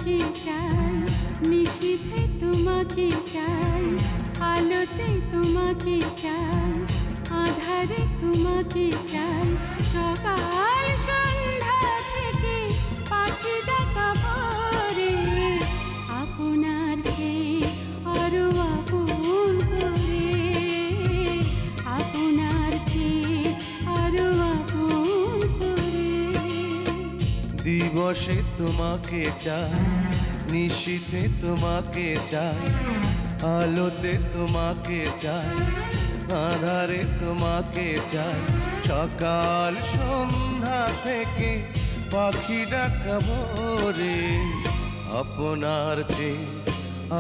তোমাকে চাই, নিশীথে তোমাকে চাই, আলোতে তোমাকে চাই, আধারে তোমাকে চাই, সকাল সন্ধ্যা থেকে পাখি ডাকা ভোরে, আপনার চেয়ে আরো আপন করে, আপনার চেয়ে আরো আপন করে। দিবসে তোমাকে চাই, নিশীথে তোমাকে চাই, আলোতে তোমাকে চাই, আধারে তোমাকে চাই, সকাল সন্ধ্যা থেকে পাখি ডাকা ভোরে, আপনার চেয়ে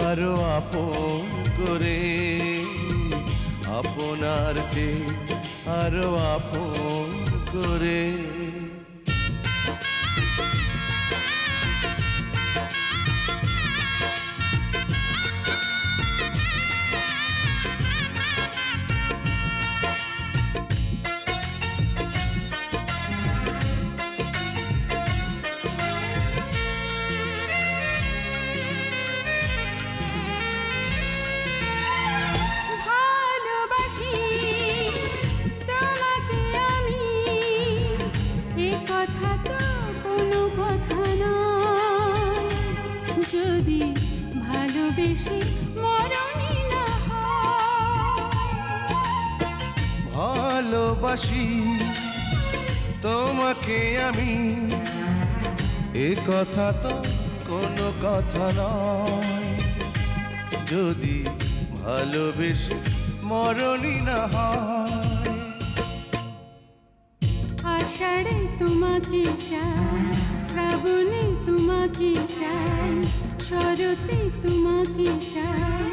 আরো আপন করে, আপনার চেয়ে আরো আপন করে। যদি ভালোবেসে মরণই না হয়, ভালোবাসি তোমাকে আমি, এ কথা তো কোনো কথা নয়। যদি ভালোবেসে মরণই না হয়, আষাঢ়ে তোমাকে চাই, শ্রাবণে তোমাকে চাই, শরতে তোমাকে চাই,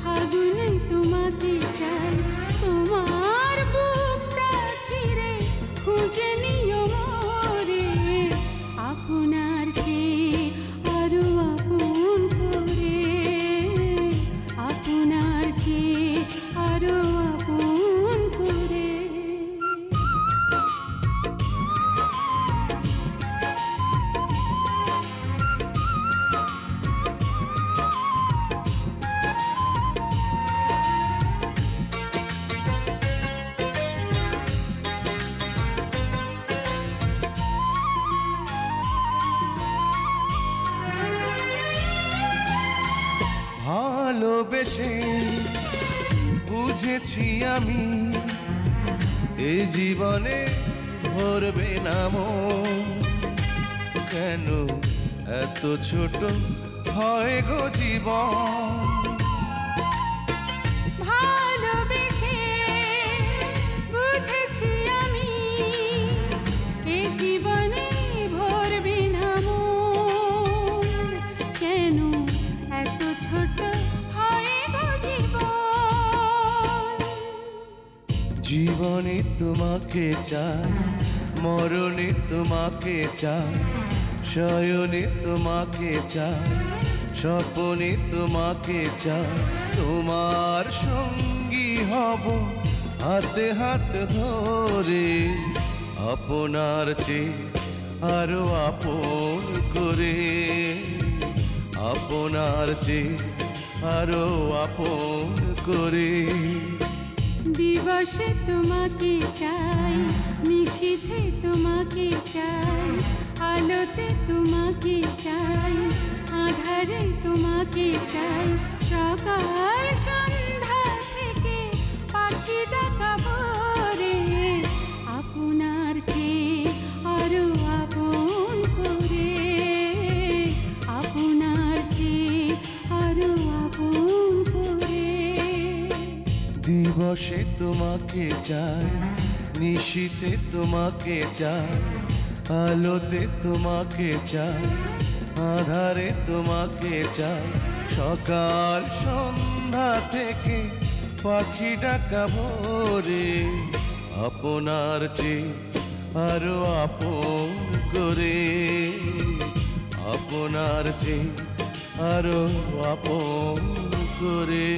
ফাগুনে তোমাকে চাই, তোমার বুকটা চিরে খুঁজে নিও মোরে, আপনার চেয়ে আরো আপন করে, আপনার চেয়ে আরো আপন করে। ভালোবেসে বুঝেছি আমি, এ জীবনে ভরবে না মন, কেন এত ছোট হয় গো জীবন। ভালোবেসে বুঝেছি আমি, এ জীবনে ভরবে না মন, কেন এত ছোট হয় গো জীবন। জীবনে তোমাকে চাই, মরণে তোমাকে চাই, শয়নে তোমাকে চাই, স্বপনে তোমাকে চাই, তোমার সঙ্গী হব হাতে হাত ধরে, আপনার চেয়ে আরো আপন করে, আপনার চেয়ে আরো আপন করে। দিবসে তোমাকে চাই, নিশীথে তোমাকে চাই, আলোতে তোমাকে চাই, আধারে তোমাকে চাই, সকাল সন্ধ্যা থেকে পাখি ডাকা ভোরে, আপনার চেয়ে আরো আপন করে, আপনার চেয়ে আরো আপন করে। দিবসে তোমাকে চাই, নিশীথে তোমাকে চাই, আলোতে তোমাকে চাই, আধারে তোমাকে চাই, সকাল সন্ধ্যা থেকে পাখি ডাকা ভোরে, আপনার চেয়ে আরো আপন করে, আপনার চেয়ে আরো আপন করে।